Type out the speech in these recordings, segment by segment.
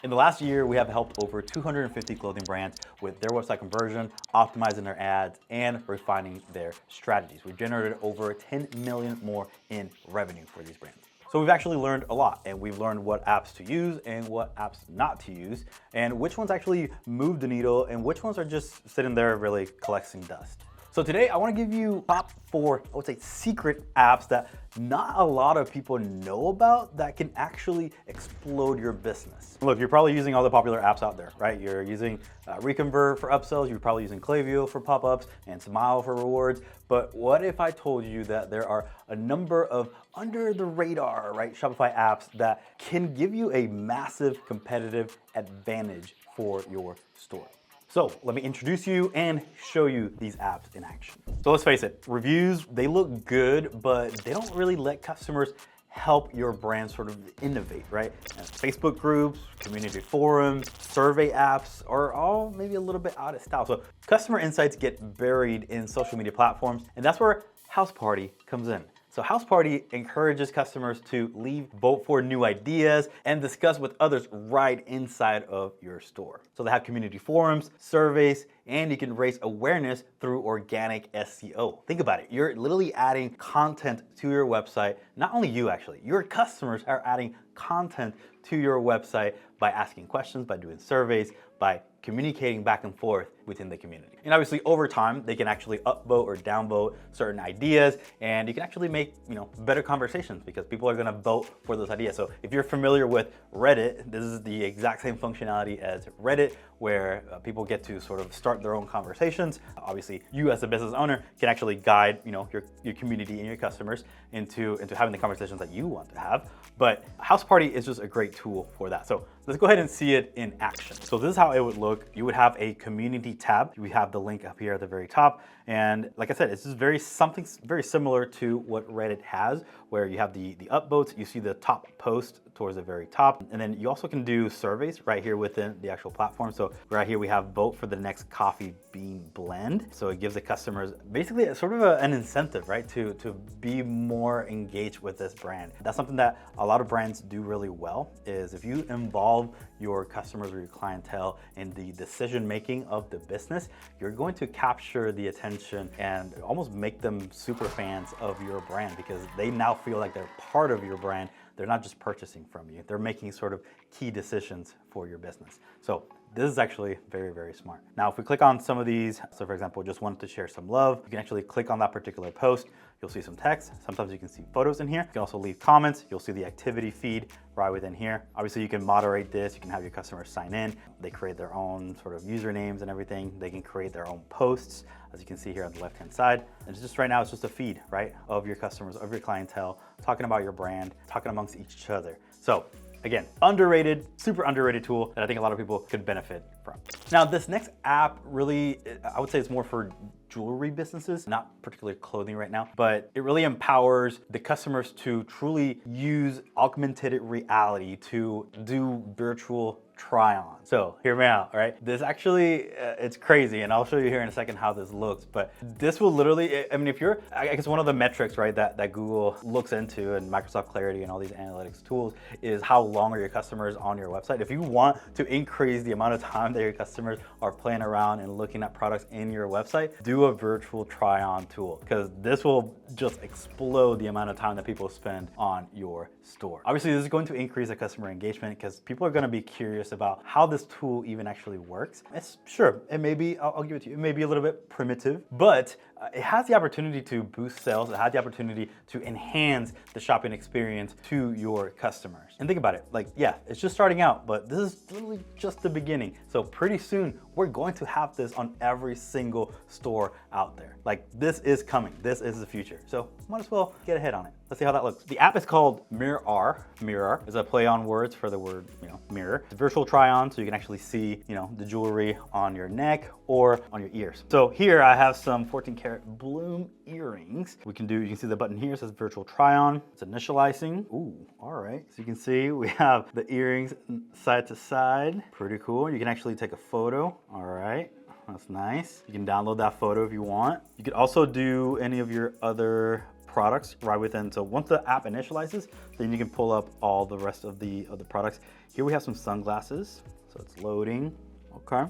In the last year, we have helped over 250 clothing brands with their website conversion, optimizing their ads, and refining their strategies. We've generated over 10 million more in revenue for these brands. So we've actually learned a lot, and we've learned what apps to use and what apps not to use, and which ones actually move the needle and which ones are just sitting there really collecting dust. So today I want to give you top 4, I would say, secret apps that not a lot of people know about that can actually explode your business. Look, you're probably using all the popular apps out there, right? You're using Reconvert for upsells, you're probably using Klaviyo for pop-ups, and Smile for rewards. But what if I told you that there are a number of under the radar, right, Shopify apps that can give you a massive competitive advantage for your store? So let me introduce you and show you these apps in action. So let's face it, reviews, they look good, but they don't really let customers help your brand sort of innovate, right? Facebook groups, community forums, survey apps are all maybe a little bit out of style. So customer insights get buried in social media platforms, and that's where House Party comes in. So House Party encourages customers to leave, vote for new ideas, and discuss with others right inside of your store. So they have community forums, surveys, and you can raise awareness through organic SEO. Think about it. You're literally adding content to your website. Not only you, actually, your customers are adding content to your website by asking questions, by doing surveys, by communicating back and forth within the community. And obviously over time, they can actually upvote or downvote certain ideas, and you can actually make, better conversations because people are gonna vote for those ideas. So if you're familiar with Reddit, this is the exact same functionality as Reddit, where people get to sort of start their own conversations. Obviously, you as a business owner can actually guide, your community and your customers into having the conversations that you want to have. But House Party is just a great tool for that. So let's go ahead and see it in action. So this is how it would look. You would have a community tab. We have the link up here at the very top. And like I said, it's just something very similar to what Reddit has, where you have the upvotes, you see the top post towards the very top. And then you also can do surveys right here within the actual platform. So right here we have vote for the next coffee bean blend. So it gives the customers basically an incentive, right? To be more engaged with this brand. That's something that a lot of brands do really well, is if you involve your customers or your clientele in the decision making of the business, you're going to capture the attention and almost make them super fans of your brand because they now feel like they're part of your brand. They're not just purchasing from you. They're making sort of key decisions for your business. So this is actually very, very smart. Now, if we click on some of these, so for example, just wanted to share some love, you can actually click on that particular post. You'll see some text. Sometimes you can see photos in here. You can also leave comments. You'll see the activity feed right within here. Obviously, you can moderate this. You can have your customers sign in. They create their own sort of usernames and everything. They can create their own posts, as you can see here on the left-hand side. And it's just right now, it's just a feed, right, of your customers, of your clientele, talking about your brand, talking amongst each other. So again, underrated, super underrated tool that I think a lot of people could benefit from. Now, this next app really, I would say it's more for jewelry businesses, not particularly clothing right now, but it really empowers the customers to truly use augmented reality to do virtual try on. So hear me out, right? This actually, it's crazy, and I'll show you here in a second how this looks, but this will literally, I mean, if you're, I guess one of the metrics, right, that Google looks into and Microsoft Clarity and all these analytics tools is how long are your customers on your website. If you want to increase the amount of time that your customers are playing around and looking at products in your website, do a virtual try on tool, because this will just explode the amount of time that people spend on your store. Obviously, this is going to increase the customer engagement because people are going to be curious about how this tool even actually works. It's sure, it may be, I'll give it to you, it may be a little bit primitive, but it has the opportunity to boost sales. It has the opportunity to enhance the shopping experience to your customers. And think about it, like, yeah, it's just starting out, but this is literally just the beginning. So pretty soon, we're going to have this on every single store out there. Like, this is coming. This is the future. So might as well get ahead on it. Let's see how that looks. The app is called Mirror. Mirror is a play on words for the word, mirror. It's a virtual try on, so you can actually see, the jewelry on your neck or on your ears. So here I have some 14 karat bloom earrings. You can see the button here says virtual try on. It's initializing. Ooh, all right. So you can see we have the earrings side to side. Pretty cool. You can actually take a photo. All right. That's nice. You can download that photo if you want. You could also do any of your other products right within. So once the app initializes, then you can pull up all the rest of the products. Here we have some sunglasses. So it's loading. Okay.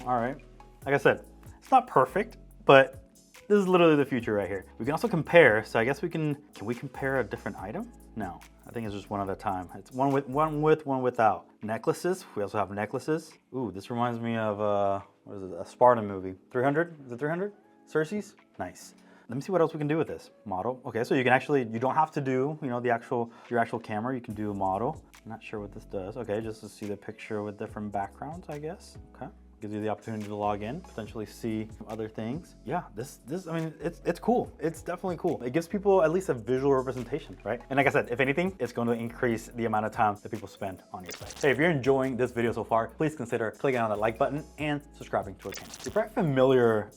All right. Like I said, it's not perfect, but this is literally the future right here. We can also compare. So I guess can we compare a different item? No, I think it's just one at a time. It's one with, one without. Necklaces, we also have necklaces. Ooh, this reminds me of, what is it, a Spartan movie. 300, is it 300? Cersei's? Nice. Let me see what else we can do with this. Model, okay, so you can actually, you don't have to do, you know, your actual camera, you can do a model. I'm not sure what this does. Okay, just to see the picture with different backgrounds, I guess, okay. Gives you the opportunity to log in, potentially see other things. Yeah, this I mean, it's cool. It's definitely cool. It gives people at least a visual representation, right? And like I said, if anything, it's going to increase the amount of time that people spend on your site. Hey, if you're enjoying this video so far, please consider clicking on that like button and subscribing to our channel. You're probably familiar,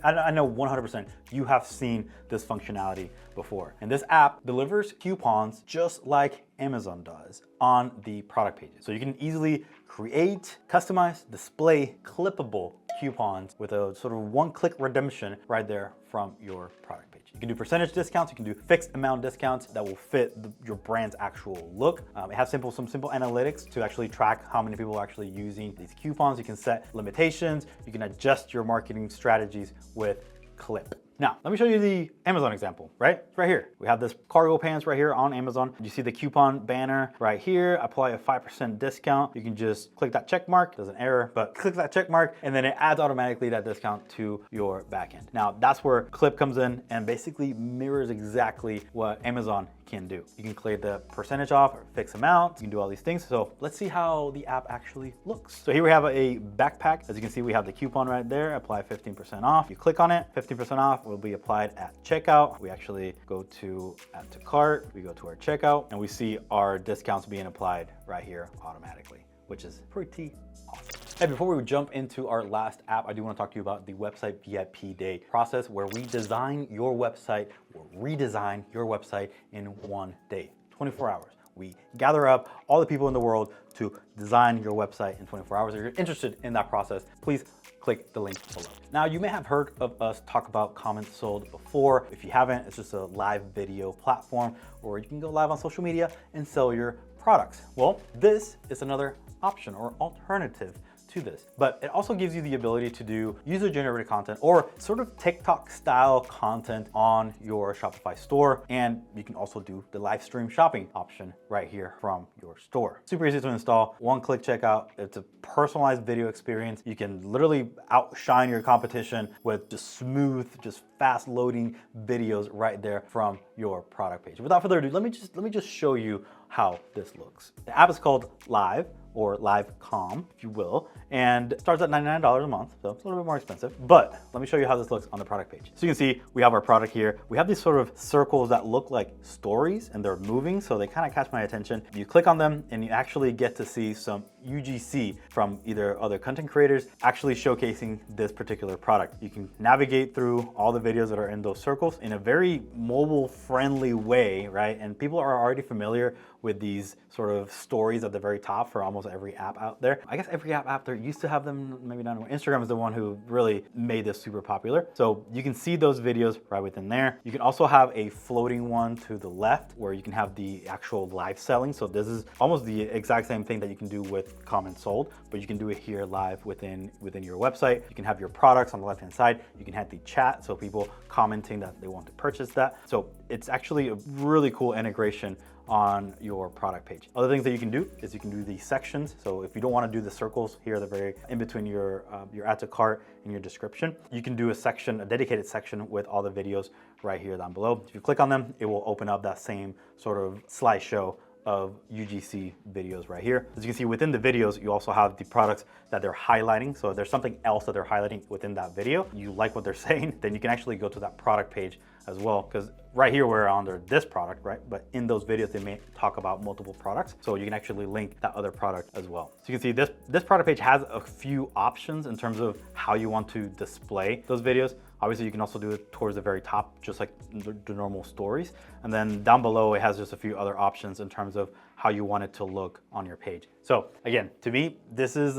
I know 100% you have seen this functionality before. And this app delivers coupons just like Amazon does on the product pages. So you can easily create, customize, display clippable coupons with a sort of one-click redemption right there from your product page. You can do percentage discounts, you can do fixed amount discounts that will fit your brand's actual look. It has some simple analytics to actually track how many people are actually using these coupons. You can set limitations, you can adjust your marketing strategies with Clip. Now, let me show you the Amazon example, right? It's right here. We have this cargo pants right here on Amazon. You see the coupon banner right here. Apply a 5% discount. You can just click that check mark. There's an error, but click that check mark and then it adds automatically that discount to your backend. Now, that's where Clip comes in and basically mirrors exactly what Amazon can do. You can create the percentage off or fixed amount. You can do all these things. So let's see how the app actually looks. So here we have a backpack. As you can see, we have the coupon right there. Apply 15% off. You click on it, 15% off will be applied at checkout. We actually go to add to cart. We go to our checkout and we see our discounts being applied right here automatically, which is pretty awesome. Hey, before we jump into our last app, I do want to talk to you about the website VIP day process where we design your website or redesign your website in one day, 24 hours. We gather up all the people in the world to design your website in 24 hours. If you're interested in that process, please click the link below. Now, you may have heard of us talk about Comments Sold before. If you haven't, it's just a live video platform where you can go live on social media and sell your products. Well, this is another option or alternative to this, but it also gives you the ability to do user-generated content or sort of TikTok style content on your Shopify store. And you can also do the live stream shopping option right here from your store. Super easy to install, one-click checkout. It's a personalized video experience. You can literally outshine your competition with just smooth, just fast loading videos right there from your product page. Without further ado, let me just show you how this looks. The app is called Live, or Live.com, if you will, and it starts at $99 a month, so it's a little bit more expensive. But let me show you how this looks on the product page. So you can see we have our product here. We have these sort of circles that look like stories and they're moving, so they kind of catch my attention. You click on them and you actually get to see some UGC from either other content creators actually showcasing this particular product. You can navigate through all the videos that are in those circles in a very mobile friendly way, right? And people are already familiar with these sort of stories at the very top for almost every app out there. I guess every app out there used to have them, maybe not anymore. Instagram is the one who really made this super popular. So you can see those videos right within there. You can also have a floating one to the left where you can have the actual live selling. So this is almost the exact same thing that you can do with Comments Sold, but you can do it here live within your website. You can have your products on the left-hand side. You can have the chat, so people commenting that they want to purchase that. So it's actually a really cool integration on your product page. Other things that you can do is you can do the sections. So if you don't want to do the circles here at the very in between your add to cart and your description, you can do a section, a dedicated section with all the videos right here down below. If you click on them, it will open up that same sort of slideshow of UGC videos right here. As you can see within the videos, you also have the products that they're highlighting. So if there's something else that they're highlighting within that video, you like what they're saying, then you can actually go to that product page as well. Because right here we're under this product, right? But in those videos, they may talk about multiple products. So you can actually link that other product as well. So you can see this product page has a few options in terms of how you want to display those videos. Obviously, you can also do it towards the very top, just like the normal stories. And then down below, it has just a few other options in terms of how you want it to look on your page. So again, to me, this is,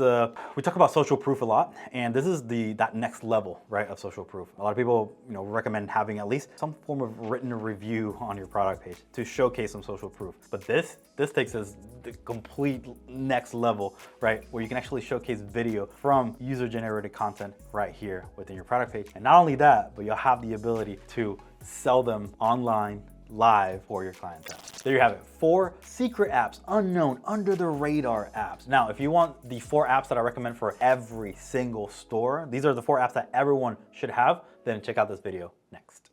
we talk about social proof a lot, and this is that next level, right, of social proof. A lot of people, recommend having at least some form of written written review on your product page to showcase some social proof. But this takes us the complete next level, right? Where you can actually showcase video from user-generated content right here within your product page. And not only that, but you'll have the ability to sell them online, live for your clientele. There you have it, 4 secret apps, unknown, under the radar apps. Now, if you want the 4 apps that I recommend for every single store, these are the 4 apps that everyone should have, then check out this video next.